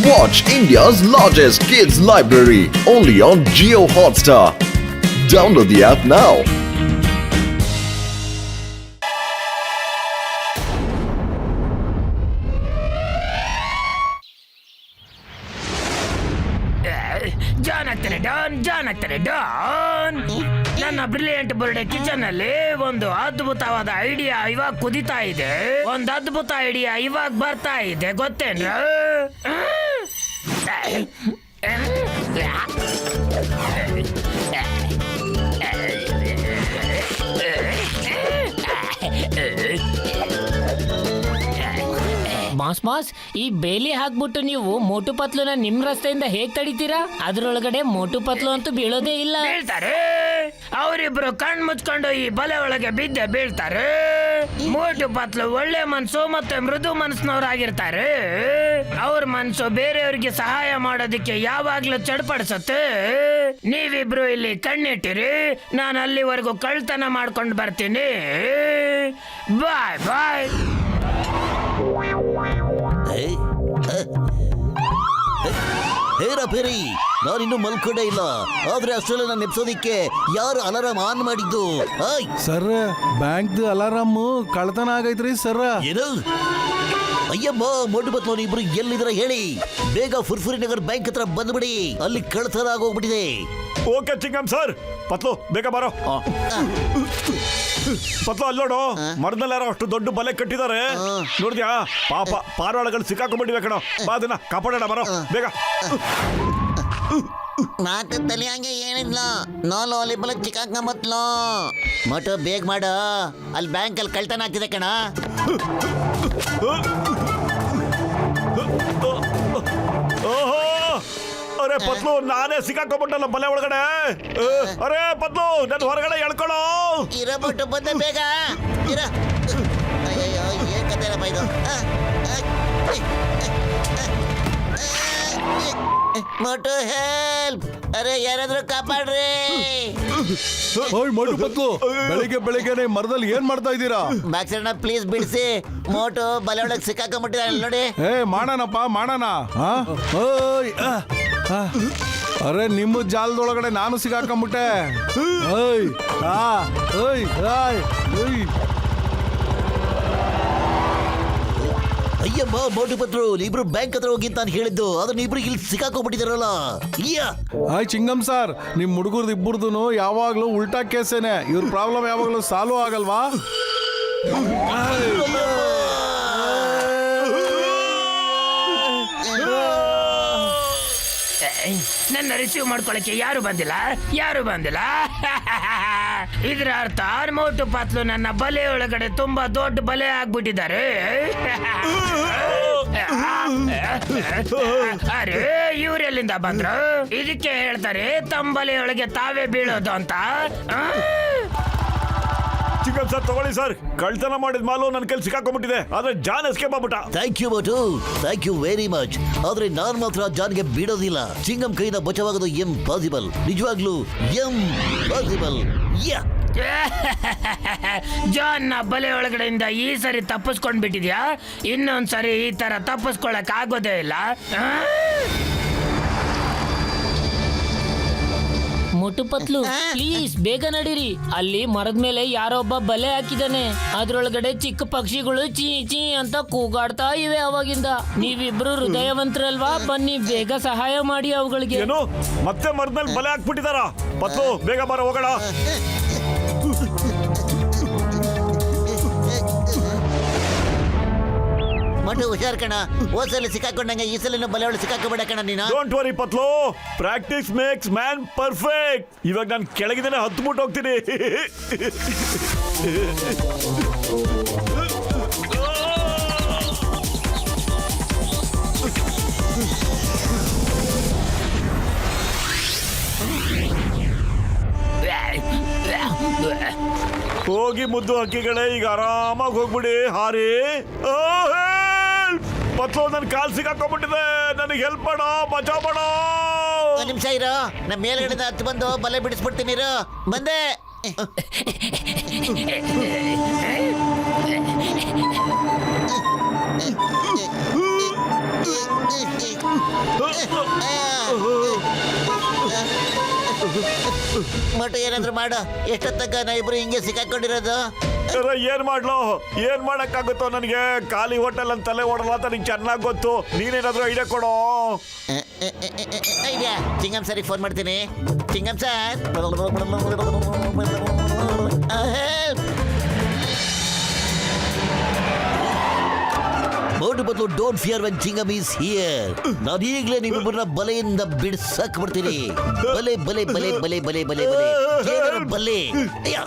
Watch India's largest kids library only on Jio Hotstar. Download the app now. John ಆಗ್ತಾನೆ don. ನನ್ನ brilliant birthday kitchen ಅಲ್ಲಿ ಒಂದು ಅದ್ಭುತವಾದ idea ಇವಾಗ ಕುದಿತಾ ಇದೆ. ಒಂದು ಅದ್ಭುತ ಐಡಿಯಾ ಇವಾಗ ಬರ್ತಾ ಇದೆ, ಗೊತ್ತೇನ್ರ? ಮಾಸ್ ಈ ಬೇಲಿ ಹಾಕ್ಬಿಟ್ಟು ನೀವು ಮೋಟು ಪತ್ಲುನ ನಿಮ್ ರಸ್ತೆಯಿಂದ ಹೇಗ್ ತಡಿತೀರಾ? ಅದ್ರೊಳಗಡೆ ಮೋಟು ಪತ್ಲು ಅಂತೂ ಬೀಳೋದೇ ಇಲ್ಲ. ಬೀಳ್ತಾರೆ, ಅವರಿಬ್ರು ಕಣ್ ಮುಚ್ಕೊಂಡು ಈ ಬಲೆ ಒಳಗೆ ಬಿದ್ದೆ ಬೀಳ್ತಾರೆ. ಮೋಟು ಪತ್ಲು ಒಳ್ಳೆ ಮನ್ಸು ಮತ್ತೆ ಮೃದು ಮನಸ್ಸಿನವರಾಗಿರ್ತಾರೆ. ಅವ್ರ ಮನ್ಸು ಬೇರೆಯವ್ರಿಗೆ ಸಹಾಯ ಮಾಡೋದಕ್ಕೆ ಯಾವಾಗ್ಲೂ ಚಡ್ಪಡಿಸುತ್ತೆ. ನೀವಿಬ್ರು ಇಲ್ಲಿ ಕಣ್ಣಿಟ್ಟಿರಿ, ನಾನು ಅಲ್ಲಿವರೆಗೂ ಕಳ್ತನ ಮಾಡ್ಕೊಂಡು ಬರ್ತೀನಿ. ಬಾಯ್ ಬಾಯ್. ಹೇರಾ ಪೇರಿ, ನಾನಿನ್ನು ಮಲ್ಕೊಂಡೇ ಇಲ್ಲ. ಆದ್ರೆ ಅಷ್ಟರಲ್ಲಿ ನಾನು ಎಬ್ಸೋದಿಕ್ಕೆ ಯಾರು ಅಲಾರಾಮ್ ಆನ್ ಮಾಡಿದ್ದು? ಸರ್, ಬ್ಯಾಂಕ್ ಅಲಾರಾಮ್ ಕಳ್ತನ ಆಗೈತ್ರಿ ಸರ್. ಏನು? ಅಯ್ಯಮ್ಮ, ಮೊಡ್ಡು ಬತ್ಲೋ, ಇಬ್ರು ಎಲ್ಲಿದ್ರ ಹೇಳಿ. ಬೇಗ ಫುರ್ಫುರಿ ನಗರ್ ಬ್ಯಾಂಕ್ ಹತ್ರ ಬಂದ್ಬಿಡಿ, ಅಲ್ಲಿ ಕಳ್ತನ ಆಗೋಗ್ಬಿಟ್ಟಿದೆ. Okay ಚಿಂಗಮ್ sir. ಪತ್ಲು ಬೇಗ ಬಾರೋ. ಪತ್ಲು ಅಲ್ಲಿ ನೋಡು, ಮರದಲ್ಲಿ ಯಾರೋ ಅಷ್ಟು ದೊಡ್ಡ ಬಲೆ ಕಟ್ಟಿದ್ದಾರೆ. ನೋಡಿದ್ಯಾ? ಪಾಪ ಪಾರಾಳಗಳು ಸಿಕ್ಕಾಕೊಂಡ್ಬಿಟ್ಟಿವೆ ಕಣೋ. ಬಾ, ಅದನ್ನ ಕಾಪಾಡೋಣ ಬರೋ ಬೇಗ. ಮಾತು ತಲೆ ಹಂಗೆ ಏನಿಲ್ಲ, ನೋ ಲಾಲಿಬಲ್ ಚಿಕ್ಕಾಕೊಂಬತ್ಲು. ಮಟು ಬೇಗ ಮಾಡ, ಅಲ್ಲಿ ಬ್ಯಾಂಕ್ ಅಲ್ಲಿ ಕಳ್ತನ ಆಗ್ತಿದೆ ಕಣ. ಓಹೋ, ಅರೆ ಪತ್ಲು, ನಾನೇ ಸಿಕ್ಕಾಕೊಂಡ್ಬಿಟ್ಟಲ್ಲ ಬಲೆ ಒಳಗಡೆ. ಅರೆ ಪತ್ಲು, ನನ್ನ ಹೊರಗಡೆ ಎಳ್ಕೊಳ್ಳೋ. ಇರಬಿಟ್ಟು ಬಂದೆ ಬೇಗ ಇರ. ಅಯ್ಯಯ್ಯೋ, ಏನ್ ಕತೆ ಇದು? ಮೋಟು ಹೆಲ್ಪ್! ಅರೆ ಯಾರಾದ್ರೂ ಕಾಪಾಡ್ರಿ. ಮೋಟು ಪತ್ಲು, ಬೆಳಿಗ್ಗೆ ಬೆಳಿಗ್ಗೆನೆ ಮರದಲ್ಲಿ ಏನ್ ಮಾಡ್ತಾ ಇದ್ದೀರಾ? ಬಾಕ್ಸಣ್ಣ ಪ್ಲೀಸ್ ಬಿಡಿಸಿ, ಮೋಟು ಬಲೆ ಒಳಗೆ ಸಿಕ್ಕಾಕೊಂಡ್ಬಿಟ್ಟಿದ್ದಾರೆ ನೋಡಿ. ಮಾಡೋಣಪ್ಪ, ಮಾಡೋಣ. ಅರೆ, ನಿಮ್ಮ ಜಾಲದೊಳಗಡೆ ನಾನು ಸಿಗಾಕೊಂಬಿಟ್ಟೆ. ಅಯ್ಯಮ್ಮ, ಮೋಟು ಪತ್ರು, ಇಬ್ರು ಬ್ಯಾಂಕ್ ಹತ್ರ ಹೋಗಿ ಅಂತ ಹೇಳಿದ್ದು, ಆದ್ರೆ ನೀಬ್ರು ಇಲ್ಲಿ ಸಿಕ್ಕಾಕೊಂಡ್ಬಿಟ್ಟಿದಾರಲ್ಲ. ಚಿಂಗಮ್ ಸರ್, ನಿಮ್ ಹುಡುಗರ್ದು ಇಬ್ಬರದು ಯಾವಾಗ್ಲೂ ಉಲ್ಟಾ ಕೇಸೇನೆ. ಇವ್ರ ಪ್ರಾಬ್ಲಮ್ ಯಾವಾಗ್ಲೂ ಸಾಲ್ವ್ ಆಗಲ್ವಾ? ನನ್ನ ರಿಸೀವ್ ಮಾಡ್ಕೊಳಕ್ಕೆ ಯಾರು ಬಂದಿಲ್ಲ. ಇದ್ರ ಅರ್ಥ ಮೋಟು ಪತ್ಲು ನನ್ನ ಬಲೆ ಒಳಗಡೆ ತುಂಬಾ ದೊಡ್ಡ ಬಲೆ ಆಗ್ಬಿಟ್ಟಿದ್ದಾರೆ. ಅರೆ, ಇವರೆಲ್ಲಿಂದ ಬಂದ್ರು? ಇದಕ್ಕೆ ಹೇಳ್ತಾರೆ ತಮ್ಮ ಬಲೆ ಒಳಗೆ ತಾವೇ ಬೀಳೋದು ಅಂತ. ಚಿಂಗಮ್ ಸರ್, ತಗೊಳ್ಳಿ ಸರ್. ಕಳ್ತನ ಮಾಡಿದ ಮಾಲು ನನ್ನ ಕೈಲಿ ಸಿಕ್ಕಾಕೊಂಡ್ಬಿಟ್ಟಿದೆ, ಆದ್ರೆ ಜಾನ್ ಎಸ್ಕೇಪ್ ಆಗ್ಬಿಟ್ಟ. Thank you Motu, thank you very much. ಆದ್ರೆ ನಾನ್ ಮಾತ್ರ ಜಾನ್ಗೆ ಬಿಡೋದಿಲ್ಲ. ಚಿಂಗಮ್ ಕೈಯಿಂದ ಬಚಾವಾಗೋದು ಇಂಪಾಸಿಬಲ್, ನಿಜವಾಗ್ಲೂ ಇಂಪಾಸಿಬಲ್. ಜಾನ್ ನ ಬಲೆ ಒಳಗಡೆಯಿಂದ ಈ ಸರಿ ತಪ್ಪಿಸ್ಕೊಂಡ್ ಬಿಟ್ಟಿದ್ಯಾ? ಇನ್ನೊಂದ್ಸರಿ ಈ ತರ ತಪ್ಪಿಸ್ಕೊಳಕ್ ಆಗೋದೇ ಇಲ್ಲ. ಮೋಟು ಪತ್ಲು, ಪ್ಲೀಸ್ ಬೇಗ ನಡೀರಿ. ಅಲ್ಲಿ ಮರದ ಮೇಲೆ ಯಾರೊಬ್ಬ ಬಲೆ ಹಾಕಿದಾನೆ. ಅದ್ರೊಳಗಡೆ ಚಿಕ್ಕ ಪಕ್ಷಿಗಳು ಚೀ ಚೀ ಅಂತ ಕೂಗಾಡ್ತಾ ಇವೆ ಅವಾಗಿಂದ. ನೀವಿಬ್ರು ಹೃದಯವಂತರಲ್ವಾ? ಬನ್ನಿ, ಬೇಗ ಸಹಾಯ ಮಾಡಿ ಅವುಗಳಿಗೆ. ಏನು, ಮತ್ತೆ ಮರದ ಮೇಲೆ ಬಲೆ ಹಾಕ್ಬಿಟ್ಟಿದಾರ? ಪತ್ಲು ಬೇಗ ಬಾರ, ಹೋಗೋಣ. ಮೋಟು ಹುಷಾರ್ ಕಣ, ಹೋದ್ಸಲ ಸಿಕ್ಕಾಕೊಂಡಂಗೆ ಈ ಸಲ ಬಲೆ ಒಳಗೆ ಸಿಕ್ಕಾಕೊಂಡ್ಬಿಡ ಕಣ ನೀನು. Don't worry Patlu, practice makes man perfect. ಇವಾಗ ನಾನು ಕೆಳಗಿದ್ದೇನೆ, ಹತ್ಬಿಟ್ಟು ಹೋಗ್ತೀನಿ. ಹೋಗಿ ಮುದ್ದು ಹಕ್ಕಿಗಳೇ, ಈಗ ಆರಾಮಾಗಿ ಹೋಗ್ಬಿಡಿ, ಹಾರಿ. ಪತ್ಲು, ನನ್ನ ಕಾಲ್ ಸಿಕ್ಕಾಕೊಂಡ್ಬಿಟ್ಟಿದೆ, ನನಗೆ ಹೆಲ್ಪ್ ಮಾಡೋ, ಬಚಾವ್ ಮಾಡೋ. ನಿಮಿಷ ಇರೋ, ನಮ್ಮ ಮೇಲ್ಗಡೆ ಹತ್ತು ಬಂದು ಬಲೆ ಬಿಡಿಸ್ಬಿಡ್ತೀನಿ. ಬಂದೆ. ಮಟು ಏನಾದ್ರು ಮಾಡು. ಎಷ್ಟೊತ್ತಕ್ಕ ನಾ ಇಬ್ರು ಹಿಂಗೆ ಸಿಕ್ಕಾಕೊಂಡಿರೋದು? ಅರೆ, ಏನ್ ಮಾಡ್ಲೋ, ಏನ್ ಮಾಡಕ್ಕಾಗುತ್ತೋ ನನಗೆ. ಖಾಲಿ ಹೋಟೆಲ್ ಅಂತ ತಲೆ ಓಡಲ್ಲ ಅಂತ ನಿಂಗೆ ಚೆನ್ನಾಗಿ ಗೊತ್ತು. ನೀನೇನಾದ್ರೂ ಐಡಿಯಾ ಕೊಡೋ. ಐಡಿಯಾ. ಚಿಂಗಂ ಸರಿಗೆ ಫೋನ್ ಮಾಡ್ತೀನಿ. Chingam sir, Motu Patlu don't fear when Chingam is here. ನಾನು ಈಗಲೇ ನಿಮ್ಮಿಬ್ಬರನ್ನ ಬಲೆಯಿಂದ ಬಿಡ್ಸಕ್ ಬಿಡ್ತೀನಿ. ಬಲೆ ಬಲೆ ಬಲೆ ಬಲೆ ಬಲೆ ಬಲೆ ಬಲೆ ಏನರ ಬಲೆ. ಅಯ್ಯ.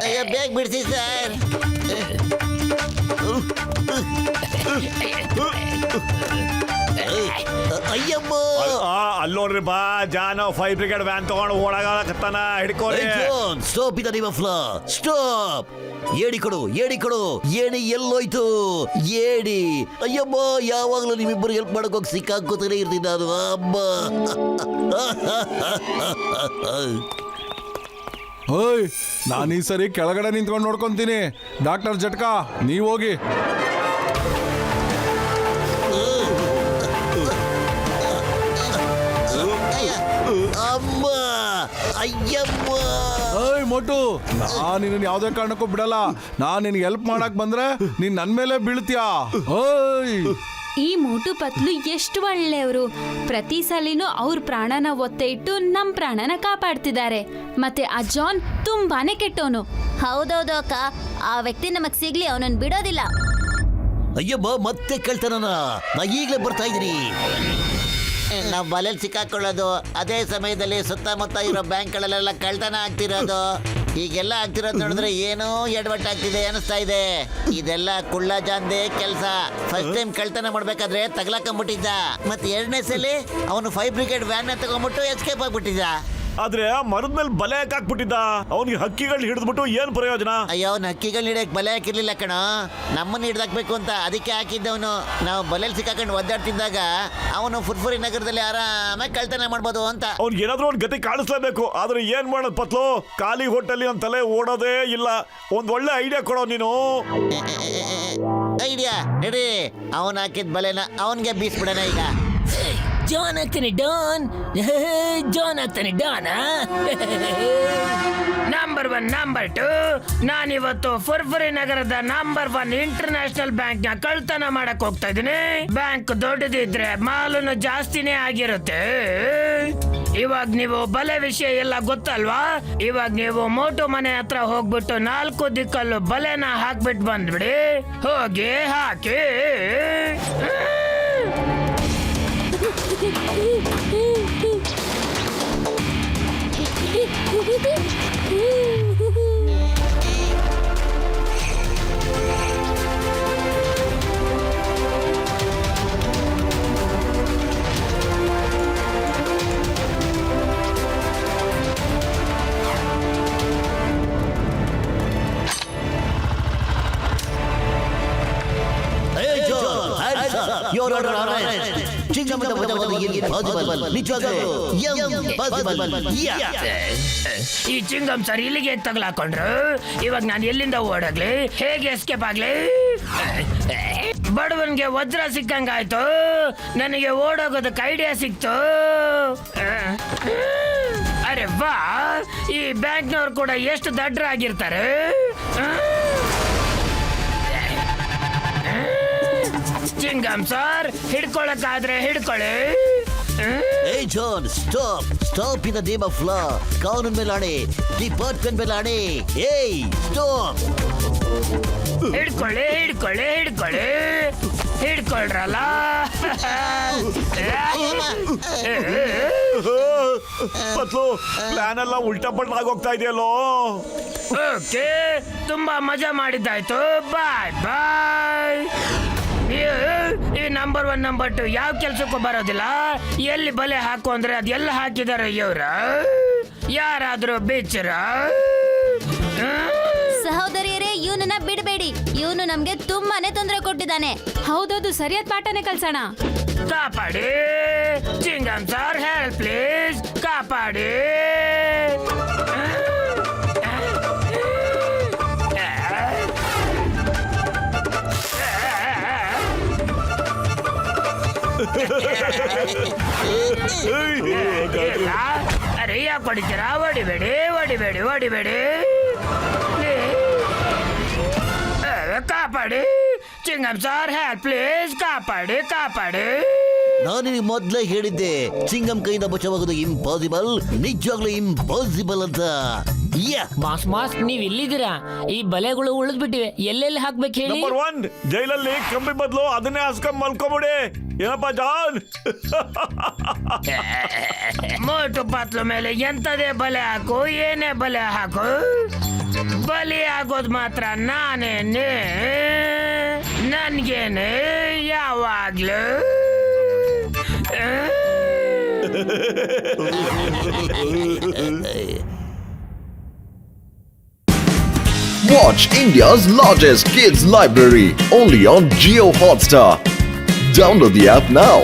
ಅಯ್ಯ, ಬೇಗ ಬಿಡಿಸಿ ಸರ್. ಅಯ್ಯಮ್ಮ. ಅಲ್ಲೋಡ್ರಿ ಬಾ, ಜಾನ 5 ಬ್ರಿಗೇಡ್ ವ್ಯಾನ್ ತಗೊಂಡು ಓಡಾಗತ್ತಾನ. ಹಿಡ್ಕೋರಿ. ಸ್ಟಾಪ್ ಇದ ನಿಮ್ಮ ಫ್ಲಾ. ಸ್ಟಾಪ್. ಏಡಿ ಕೊಡು, ಏಡಿ ಕೊಡು. ಏಡಿ ಎಲ್ಲೋಯ್ತು? ಏಡಿ. ಅಯ್ಯಮ್ಮ, ಯಾವಾಗ್ಲೂ ನಿಮ್ಮಿಬ್ಬರು ಹೆಲ್ಪ್ ಮಾಡಕ್ ಹೋಗಿ ಸಿಕ್ಕಾಕೋತಾನೆ ಇರ್ತೀನಿ ನಾನು. ಅಮ್ಮ. ಓಯ್, ನಾನು ಈ ಸರಿ ಕೆಳಗಡೆ ನಿಂತ್ಕೊಂಡು ನೋಡ್ಕೊಂತೀನಿ. ಡಾಕ್ಟರ್ ಜಟ್ಕಾ, ನೀವು ಹೋಗಿ. ಅಮ್ಮ. ಅಯ್ಯಮ್ಮ. ಓಯ್ ಮೋಟು, ನಾನು ನಿನ್ನ ಯಾವುದೇ ಕಾರಣಕ್ಕೂ ಬಿಡಲ್ಲ. ನಾನು ನಿನಗೆ ಹೆಲ್ಪ್ ಮಾಡಕ್ ಬಂದ್ರೆ ನೀನ್ ನನ್ ಮೇಲೆ ಬೀಳ್ತೀಯಾ? ಓಯ್, ಈ ಮೋಟು ಪತ್ಲು ಎಷ್ಟು ಒಳ್ಳೆಯವರು. ಪ್ರತಿ ಸಲಿನೂ ಅವ್ರ ಪ್ರಾಣನ ಒತ್ತೆ ಇಟ್ಟು ನಮ್ ಪ್ರಾಣನ ಕಾಪಾಡ್ತಿದ್ದಾರೆ. ಮತ್ತೆ ಆ ಜಾನ್ ತುಂಬಾನೇ ಕೆಟ್ಟವನು. ಹೌದೌದು ಅಕ್ಕ, ಆ ವ್ಯಕ್ತಿ ನಮಗ್ ಸಿಗ್ಲಿ, ಅವನನ್ನ ಬಿಡೋದಿಲ್ಲ. ಅಯ್ಯಮ್ಮ, ಮತ್ತೆ ಕೇಳ್ತಾನ. ನಾ ಈಗಲೇ ಬರ್ತಾ ಇದ್ದೀನಿ. ನಾವು ಬಲೆಯಲ್ಲಿ ಸಿಕ್ಕಾಕೊಳ್ಳೋದು, ಅದೇ ಸಮಯದಲ್ಲಿ ಸುತ್ತಮುತ್ತ ಇರೋ ಬ್ಯಾಂಕ್ಗಳಲ್ಲೆಲ್ಲ ಕಳ್ತನ ಆಗ್ತಿರೋದು, ಹೀಗೆಲ್ಲ ಆಗ್ತಿರೋದು ನೋಡಿದ್ರೆ ಏನೋ ಎಡವಟ್ಟು ಆಗ್ತಿದೆ ಅನಿಸ್ತಾ ಇದೆ. ಇದೆಲ್ಲ ಕುಳ್ಳ ಜಾನ್ದೇ ಕೆಲಸ. ಫಸ್ಟ್ ಟೈಮ್ ಕಳ್ತನ ಮಾಡ್ಬೇಕಾದ್ರೆ ತಗ್ಲಾಕೊಂಡ್ಬಿಟ್ಟಿದ್ದ. ಮತ್ತೆ ಎರಡನೇ ಸಲ ಅವನು 5 ಬ್ರಿಗೇಡ್ ವ್ಯಾನ್ ತಗೊಂಡ್ಬಿಟ್ಟು ಎಸ್ಕೇಪ್ ಆಗ್ಬಿಟ್ಟಿದ್ದ. ಆದ್ರೆ ಮರದ ಮೇಲೆ ಬಲೆ ಹಾಕ್ಬಿಟ್ಟಿದ್ದ. ಅವನಿಗೆ ಹಕ್ಕಿಗಳು ಹಿಡಿದ್ಬಿಟ್ಟು ಏನ್ ಪ್ರಯೋಜನ? ಅಯ್ಯೋ, ಅವ್ನು ಹಕ್ಕಿಗಳನ್ನ ಹಿಡಿಯಕ್ ಬಲೆ ಹಾಕಿರ್ಲಿಲ್ಲ ಕಣ, ನಮ್ಮನ್ನ ಹಿಡ್ದಾಕ್ಬೇಕು ಅಂತ. ಅದಕ್ಕೆ ಹಾಕಿದ್ದವನು. ನಾವು ಬಲೆಯಲ್ಲಿ ಸಿಕ್ಕಾಕೊಂಡು ಒದ್ದಾಡ್ತಿದ್ದಾಗ ಅವನು ಫುರ್ಫುರಿ ನಗರದಲ್ಲಿ ಆರಾಮಾಗಿ ಕಳ್ತನ ಮಾಡ್ಬೋದು ಅಂತ. ಅವ್ನಿಗೆ ಏನಾದ್ರೂ ಒಂದು ಗತಿ ಕಾಣಿಸ್ಲೇಬೇಕು. ಆದ್ರೆ ಏನ್ ಮಾಡೋದು ಪತ್ಲು? ಖಾಲಿ ಹೋಟೆಲ್ ಅಂತ ತಲೆ ಓಡೋದೇ ಇಲ್ಲ. ಒಂದ್ ಒಳ್ಳೆ ಐಡಿಯಾ ಕೊಡೋ ನೀನು. ಐಡಿಯಾ ನಡಿ. ಅವನ್ ಹಾಕಿದ ಬಲೆನ ಅವನ್ಗೆ ಬೀಸ್ಬಿಡೋಣ ಈಗ. ಜಾನ್ ಆಗ್ತಾನೆ ಡಾನ್. ಜಾನ್ ಆಗ್ತಾನೆ ಡಾನ್. ನಂಬರ್ 1, ನಂಬರ್ 2, ನಾನಿವತ್ತು ಫುರ್ಫುರಿ ನಗರದ ನಂಬರ್ 1 ಇಂಟರ್ನ್ಯಾಷನಲ್ ಬ್ಯಾಂಕ್ ನ ಕಳ್ತನ ಮಾಡಕ್ ಹೋಗ್ತಾ ಇದೀನಿ. ಬ್ಯಾಂಕ್ ದೊಡ್ಡದಿದ್ರೆ ಮಾಲೂನು ಜಾಸ್ತಿನೇ ಆಗಿರುತ್ತೆ. ಇವಾಗ ನೀವು ಬಲೆ ವಿಷಯ ಎಲ್ಲ ಗೊತ್ತಲ್ವಾ? ಇವಾಗ ನೀವು ಮೋಟು ಮನೆ ಹತ್ರ ಹೋಗ್ಬಿಟ್ಟು 4 ದಿಕ್ಕಲ್ಲೂ ಬಲೆನ ಹಾಕ್ಬಿಟ್ಟು ಬಂದ್ಬಿಡಿ. ಹೋಗಿ ಹಾಕಿ. Your order arrest. ಚಿಂಗಮದ ವಜವದ ಇಂಪಾಸಿಬಲ್. ನಿಜವಾಗ್ಲೂ ಇಂಪಾಸಿಬಲ್. ಈ ಚಿಂಗಮ್ ಸರ್ ಇಲ್ಲಿಗೆ ತಗಲಾಕೊಂಡ್ರು. ಇವಾಗ ನಾನು ಎಲ್ಲಿಂದ ಓಡಾಗ್ಲಿ? ಹೇಗೆ ಎಸ್ಕೇಪ್ ಆಗ್ಲಿ? ಬಡವನ್ಗೆ ವಜ್ರ ಸಿಕ್ಕಂಗಾಯ್ತು. ನನಗೆ ಓಡೋಗೋದಕ್ಕೆ ಐಡಿಯಾ ಸಿಕ್ತು. ಅರೆ ವಾ, ಈ ಬ್ಯಾಂಕ್ನವ್ರು ಕೂಡ ಎಷ್ಟು ದಡ್ಡರಾಗಿರ್ತಾರೆ. ಚಿಂಗಮ್ ಸರ್, ಹಿಡ್ಕೊಳಕ್ಕಾದ್ರೆ ಹಿಡ್ಕೊಳ್ಳಿ. ಏ John, stop. Stop in the name of law. ಕಾನೂನ್ ಮೇಲೆ ಆಣೆ, ಡಿಪಾರ್ಟ್ಮೆಂಟ್ ಮೇಲೆ ಆಣೆ. ಏಯ್, ಸ್ಟಾಪ್. ಹಿಡ್ಕೊಳ್ಳಿ ಹಿಡ್ಕೊಳ್ಳಿ ಹಿಡ್ಕೊಳ್ಳಿ. ಹಿಡ್ಕೊಳ್ರಲ್ಲ. ಪತ್ಲು, ಪ್ಲಾನ್ ಎಲ್ಲ ಉಲ್ಟಾ ಪಲ್ಟಾ ಆಗೋಗ್ತಾ ಇದೆಯಲ್ಲೋ. ಓಕೆ, ತುಂಬಾ ಮಜಾ ಮಾಡಿದ್ದಾಯ್ತು. ಬಾಯ್ ಬಾಯ್. ಈ ನಂಬರ್ 1 ನಂಬರ್ 2 ಯಾವ ಕೆಲ್ಸಕ್ಕೂ ಬರೋದಿಲ್ಲ. ಎಲ್ಲಿ ಬಲೆ ಹಾಕು ಅಂದ್ರೆ ಅದೆಲ್ಲ ಹಾಕಿದಾರೆ ಇವ್ರ. ಯಾರಾದ್ರೂ ಬೇಚರ? ಸಹೋದರಿಯರೇ, ಇವನನ್ನ ಬಿಡಬೇಡಿ. ಇವನು ನಮ್ಗೆ ತುಂಬಾನೇ ತೊಂದರೆ ಕೊಟ್ಟಿದ್ದಾನೆ. ಹೌದೌದು, ಸರಿಯಾದ ಪಾಠನೇ ಕಲ್ಸೋಣ. ಕಾಪಾಡಿ ಚಿಂಗಮ್ ಸರ್, ಹೆಲ್ಪ್ ಪ್ಲೀಸ್. ಕಾಪಾಡಿ. ಅರೆ ಯಾಕೆ ಹೊಡಿತೀರಾ? ಹೊಡಿಬೇಡಿ ಹೊಡಿಬೇಡಿ ಹೊಡಿಬೇಡಿ. ಕಾಪಾಡಿ ಚಿಂಗಂ ಸರ್, ಹೆಲ್ಪ್ ಪ್ಲೀಸ್, ಕಾಪಾಡಿ ಕಾಪಾಡಿ. ನಾನು ನಿನಗೆ ಮೊದಲೇ ಹೇಳಿದ್ದೆ ಚಿಂಗಂ ಕೈಯಿಂದ ಬಚಾವಾಗೋದು ಇಂಪಾಸಿಬಲ್, ನಿಜವಾಗ್ಲೂ ಇಂಪಾಸಿಬಲ್ ಅಂತ. ಯಾ ಮಾಸ್ ನೀವ್ ಇಲ್ಲಿದ್ದೀರಾ? ಈ ಬಲೆಗಳು ಉಳಿದ್ಬಿಟ್ಟಿವೆ, ಎಲ್ಲೆಲ್ಲಿ ಹಾಕ್ಬೇಕು ಹೇಳಿ? ನಂಬರ್ 1 ಜೈಲಲ್ಲಿ ಕಂಬಿ ಬದಲು ಅದನ್ನೇ ಹಸ್ಕೊಂಡ್ ಮಲ್ಕೊಬಿಡಿ. ಏನಪ್ಪ ಜಾನ್? ಮೋಟು ಪತ್ಲು ಮೇಲೆ ಎಂತದೇ ಬಲೆ ಹಾಕು, ಏನೇ ಬಲೆ ಹಾಕು, ಬಲಿ ಆಗೋದು ಮಾತ್ರ ನಾನೇನೆ. ನನ್ಗೇನೆ ಯಾವಾಗ್ಲೂ. Watch India's largest kids library only on Geo Hotstar. Download the app now.